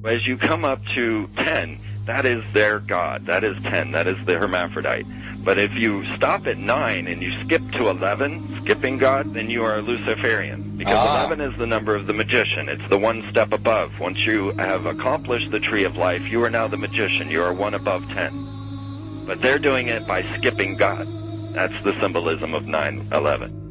As you come up to 10, that is their God. That is 10. That is the hermaphrodite. But if you stop at 9 and you skip to 11, skipping God, then you are a Luciferian. Because 11 is the number of the magician. It's the one step above. Once you have accomplished the tree of life, you are now the magician. You are one above 10. But they're doing it by skipping God. That's the symbolism of 9/11.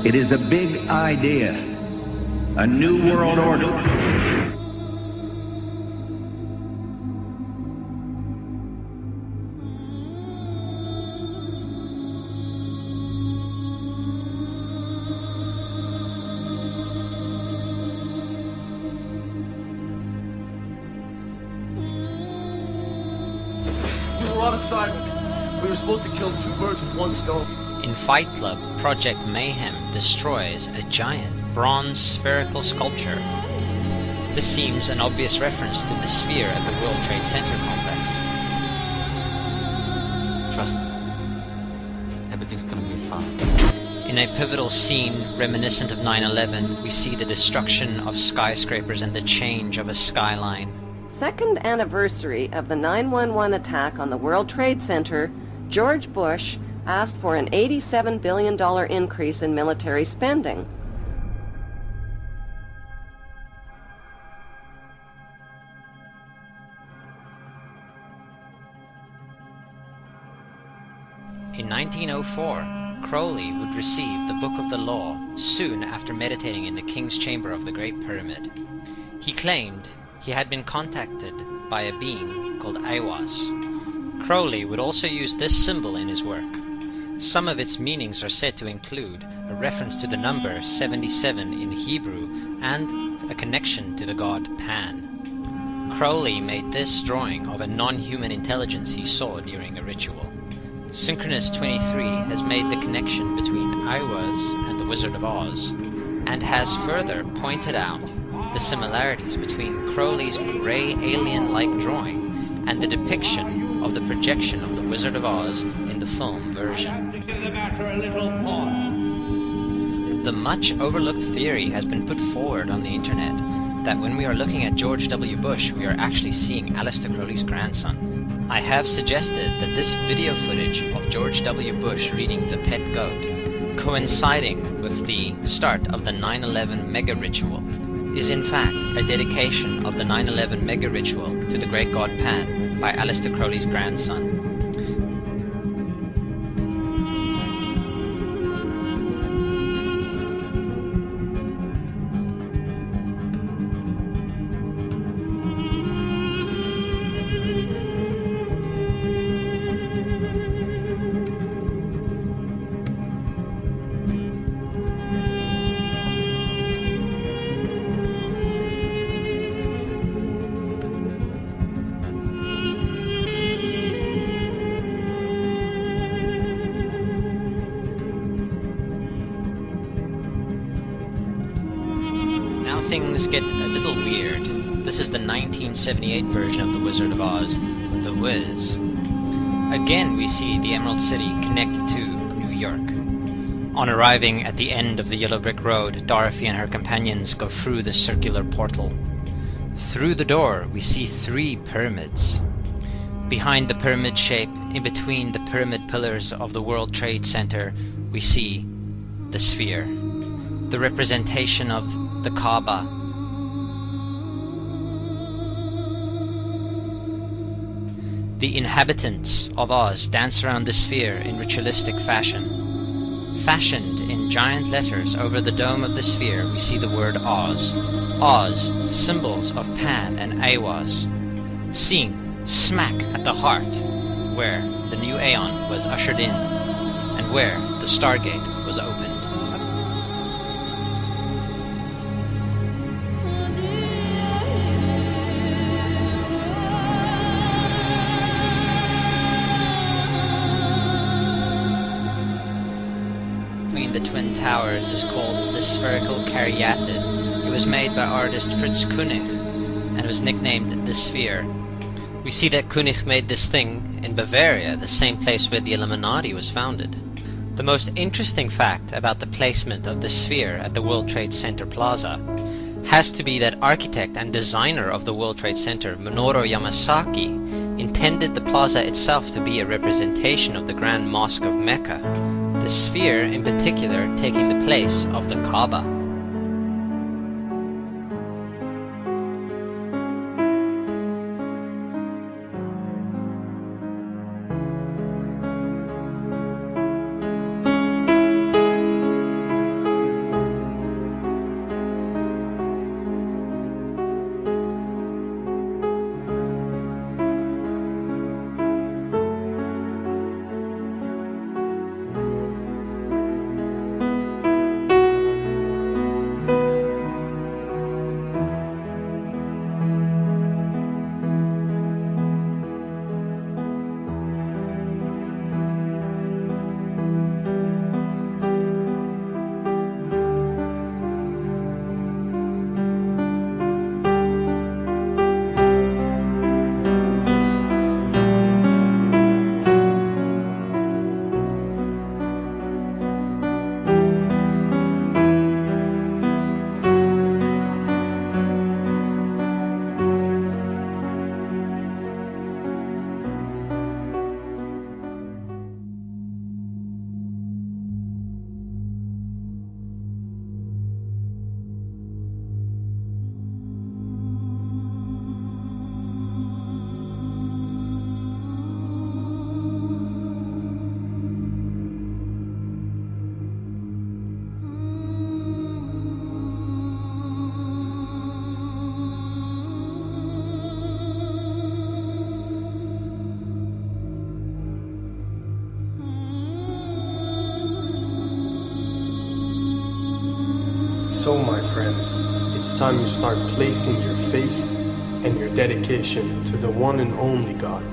It is a big idea, a new world order. We were on assignment. We were supposed to kill 2 birds with 1 stone. In Fight Club, Project Mayhem destroys a giant bronze spherical sculpture. This seems an obvious reference to the sphere at the World Trade Center complex. Trust me. Everything's gonna be fine. In a pivotal scene reminiscent of 9/11, we see the destruction of skyscrapers and the change of a skyline. Second anniversary of the 9/11 attack on the World Trade Center, George Bush asked for an $87 billion increase in military spending. In 1904, Crowley would receive the Book of the Law soon after meditating in the King's Chamber of the Great Pyramid. He claimed he had been contacted by a being called Aiwass. Crowley would also use this symbol in his work. Some of its meanings are said to include a reference to the number 77 in Hebrew and a connection to the god Pan. Crowley made this drawing of a non-human intelligence he saw during a ritual. Synchronous 23 has made the connection between Aiwass and the Wizard of Oz, and has further pointed out the similarities between Crowley's grey alien-like drawing and the depiction of the projection of the Wizard of Oz in the film version. The much overlooked theory has been put forward on the internet that when we are looking at George W. Bush, we are actually seeing Aleister Crowley's grandson. I have suggested that this video footage of George W. Bush reading The Pet Goat, coinciding with the start of the 9/11 mega ritual, is in fact a dedication of the 9/11 mega ritual to the great god Pan by Aleister Crowley's grandson. Things get a little weird. This is the 1978 version of The Wizard of Oz, The Wiz. Again we see the Emerald City connected to New York. On arriving at the end of the Yellow Brick Road, Dorothy and her companions go through the circular portal. Through the door we see 3 pyramids. Behind the pyramid shape, in between the pyramid pillars of the World Trade Center, we see the sphere, the representation of the Kaaba. The inhabitants of Oz dance around the sphere in ritualistic fashion. Fashioned in giant letters over the dome of the sphere, we see the word Oz. Oz, symbols of Pan and Aiwass, seen smack at the heart where the new Aeon was ushered in. and where the Stargate was opened. Between the Twin Towers is called the Spherical Caryatid. It was made by artist Fritz Koenig and was nicknamed the Sphere. We see that Koenig made this thing in Bavaria, the same place where the Illuminati was founded. The most interesting fact about the placement of the sphere at the World Trade Center Plaza has to be that architect and designer of the World Trade Center, Minoru Yamasaki, intended the plaza itself to be a representation of the Grand Mosque of Mecca, the sphere in particular taking the place of the Kaaba. So, my friends, it's time you start placing your faith and your dedication to the one and only God,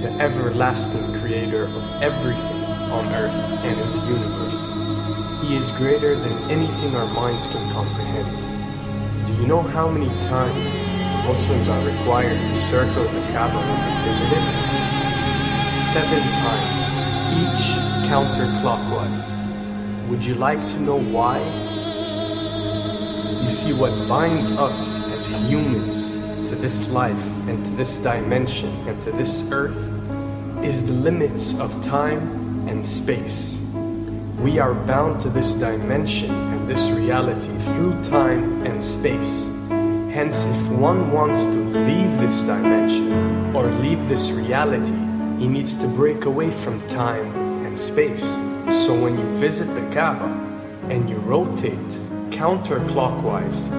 the everlasting creator of everything on earth and in the universe. He is greater than anything our minds can comprehend. Do you know how many times Muslims are required to circle the Kaaba when they visit it? 7 times, each counterclockwise. Would you like to know why? You see, what binds us as humans to this life and to this dimension and to this earth is the limits of time and space. We are bound to this dimension and this reality through time and space. Hence, if one wants to leave this dimension or leave this reality, he needs to break away from time and space. So when you visit the Kaaba and you rotate counterclockwise,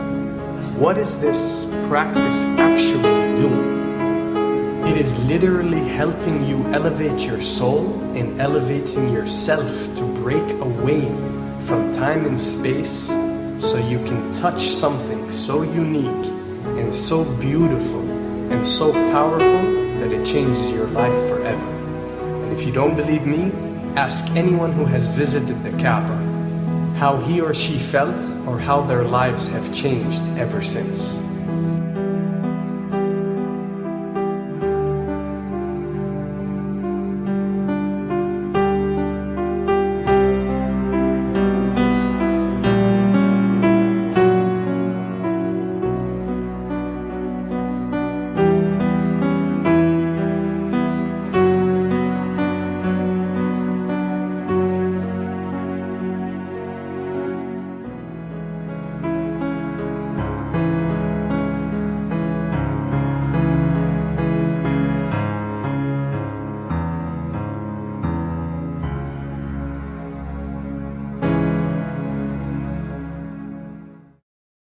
what is this practice actually doing? It is literally helping you elevate your soul and elevating yourself to break away from time and space so you can touch something so unique and so beautiful and so powerful that it changes your life forever. And if you don't believe me, ask anyone who has visited the Kaaba how he or she felt or how their lives have changed ever since.